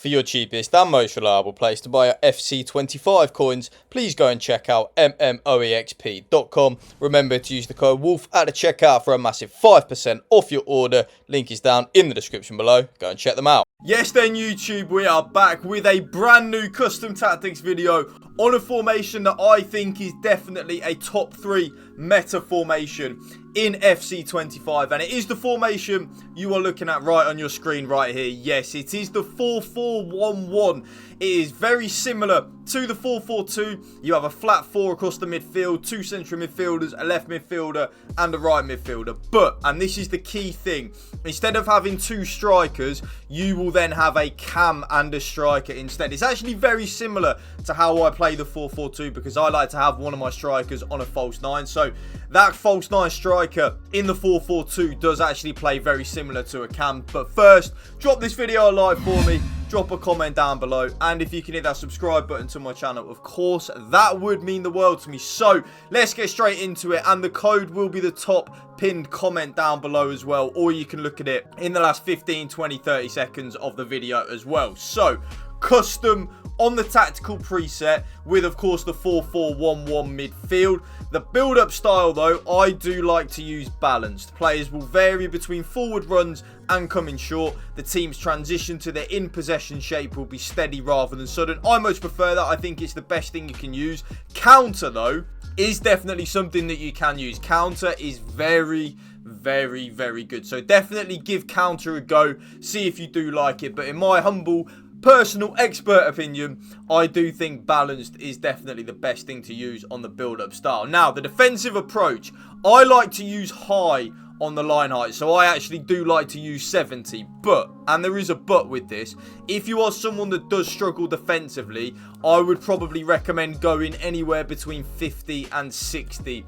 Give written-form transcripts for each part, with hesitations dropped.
For your cheapest and most reliable place to buy your FC25 coins, please go and check out mmoexp.com. Remember to use the code WOLF at the checkout for a massive 5% off your order. Link is down in the description below. Go and check them out. Yes then YouTube, we are back with a brand new custom tactics video on a formation that I think is definitely a top 3 meta formation in FC25, and it is the formation you are looking at right on your screen right here. Yes, it is the 4-4-1-1. It is very similar to the 4-4-2. You have a flat 4 across the midfield, 2 central midfielders, a left midfielder and a right midfielder. But, and this is the key thing, instead of having 2 strikers, you will then have a cam and a striker instead. It's actually very similar to how I play the 4-4-2 because I like to have one of my strikers on a false 9. So that false 9 striker in the 4-4-2 does actually play very similar to a cam. But first, drop this video a like for me, drop a comment down below, and if you can hit that subscribe button to my channel, of course, that would mean the world to me. So let's get straight into it, and the code will be the top pinned comment down below as well, or you can look at it in the last 15, 20, 30 seconds of the video as well. So custom on the tactical preset with, of course, the 4-4-1-1 midfield. The build-up style, though, I do like to use balanced. Players will vary between forward runs and coming short. The team's transition to their in-possession shape will be steady rather than sudden. I much prefer that. I think it's the best thing you can use. Counter, though, is definitely something that you can use. Counter is very good. So definitely give counter a go. See if you do like it. But in my humble personal expert opinion, I do think balanced is definitely the best thing to use on the build-up style. Now, the defensive approach, I like to use high on the line height, so I actually do like to use 70, but, and there is a but with this, if you are someone that does struggle defensively, I would probably recommend going anywhere between 50 and 60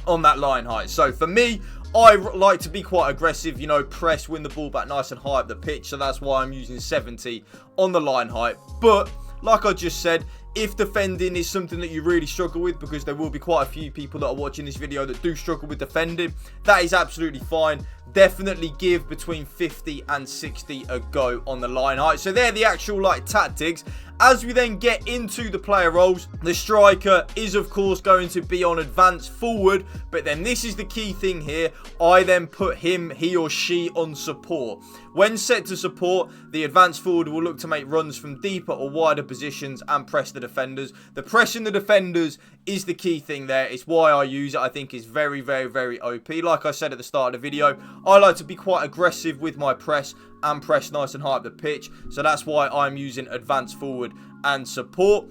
on that line height. So for me, I like to be quite aggressive, you know, press, win the ball back nice and high up the pitch. So that's why I'm using 70 on the line height. But like I just said, if defending is something that you really struggle with, because there will be quite a few people that are watching this video that do struggle with defending, that is absolutely fine. Definitely give between 50 and 60 a go on the line height. So they're the actual like tactics. As we then get into the player roles, the striker is of course going to be on advanced forward, but then this is the key thing here. I then put him, he or she on support. When set to support, the advanced forward will look to make runs from deeper or wider positions and press the defenders. The pressing the defenders is the key thing there. It's why I use it. I think it's very OP. Like I said at the start of the video, I like to be quite aggressive with my press and press nice and high up the pitch. So that's why I'm using advanced forward and support.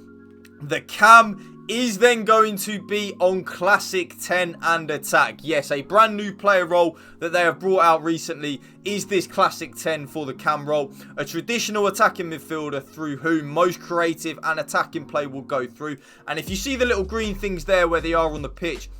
The cam is then going to be on classic 10 and attack. Yes, a brand new player role that they have brought out recently is this classic 10 for the cam role. A traditional attacking midfielder through whom most creative and attacking play will go through. And if you see the little green things there where they are on the pitch,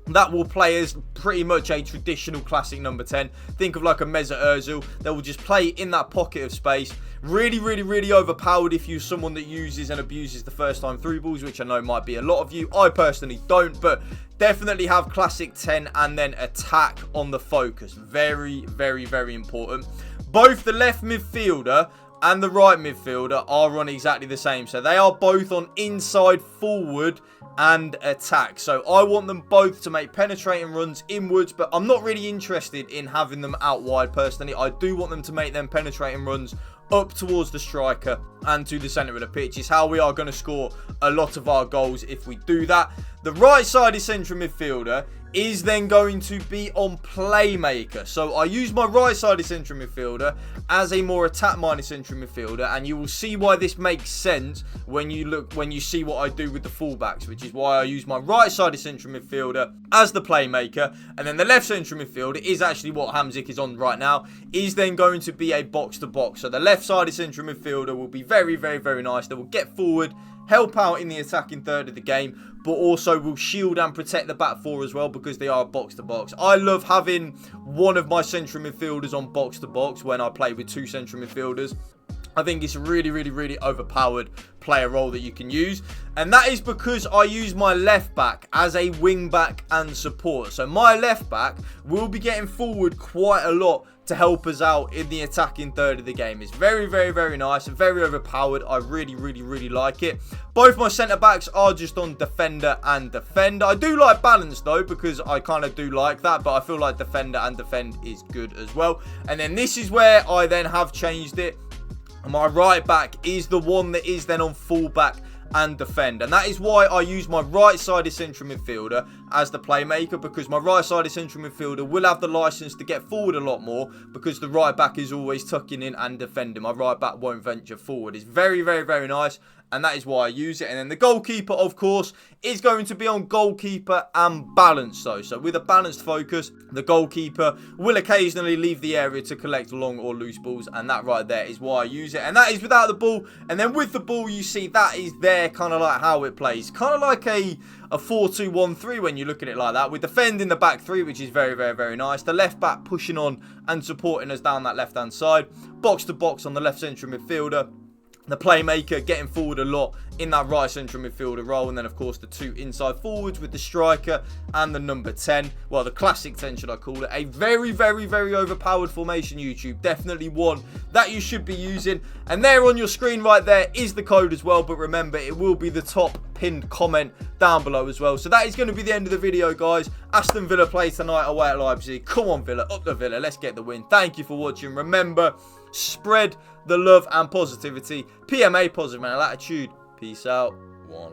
that will play as pretty much a traditional classic number 10. Think of like a Mesut Ozil. They will just play in that pocket of space. Really overpowered if you're someone that uses and abuses the first time through balls, which I know might be a lot of you. I personally don't, but definitely have classic 10 and then attack on the focus. Very important. Both the left midfielder and the right midfielder are on exactly the same. So they are both on inside forward and attack. So I want them both to make penetrating runs inwards, but I'm not really interested in having them out wide personally. I do want them to make them penetrating runs up towards the striker and to the centre of the pitch. Is how we are going to score a lot of our goals if we do that. The right-sided central midfielder is then going to be on playmaker. So I use my right-sided central midfielder as a more attack-minded central midfielder, and you will see why this makes sense when you see what I do with the fullbacks, which is why I use my right-sided central midfielder as the playmaker, and then the left central midfielder is actually what Hamzik is on right now, is then going to be a box-to-box. So the left-sided central midfielder will be very nice. They will get forward, help out in the attacking third of the game, but also will shield and protect the back four as well because they are box to box. I love having one of my central midfielders on box to box when I play with 2 central midfielders. I think it's a really, really, really overpowered player role that you can use. And that is because I use my left back as a wing back and support. So my left back will be getting forward quite a lot to help us out in the attacking third of the game. It's very, very, very nice and very overpowered. I really, really, really like it. Both my centre backs are just on defender and defend. I do like balance though, because I kind of do like that, but I feel like defender and defend is good as well. And then this is where I then have changed it. My right back is the one that is then on full back and defend, and that is why I use my right-sided central midfielder as the playmaker, because my right-sided central midfielder will have the license to get forward a lot more, because the right back is always tucking in and defending. My right back won't venture forward. It's very, very, very nice, and that is why I use it. And then the goalkeeper, of course, is going to be on goalkeeper and balance though. So with a balanced focus, the goalkeeper will occasionally leave the area to collect long or loose balls, and that right there is why I use it. And that is without the ball. And then with the ball, you see that is there, kind of like how it plays, kind of like a 4-2-1-3 when you look at it like that, with defending the back three, which is very, very, very nice. The left back pushing on and supporting us down that left hand side, box to box on the left central midfielder. The playmaker getting forward a lot in that right central midfielder role. And then, of course, the two inside forwards with the striker and the number 10. Well, the classic 10, should I call it. A very, very, very overpowered formation, YouTube. Definitely one that you should be using. And there on your screen right there is the code as well. But remember, it will be the top pinned comment down below as well. So that is going to be the end of the video, guys. Aston Villa play tonight away at Leipzig. Come on, Villa. Up the Villa. Let's get the win. Thank you for watching. Remember, spread the love and positivity. PMA, positive mental attitude. Peace out. One.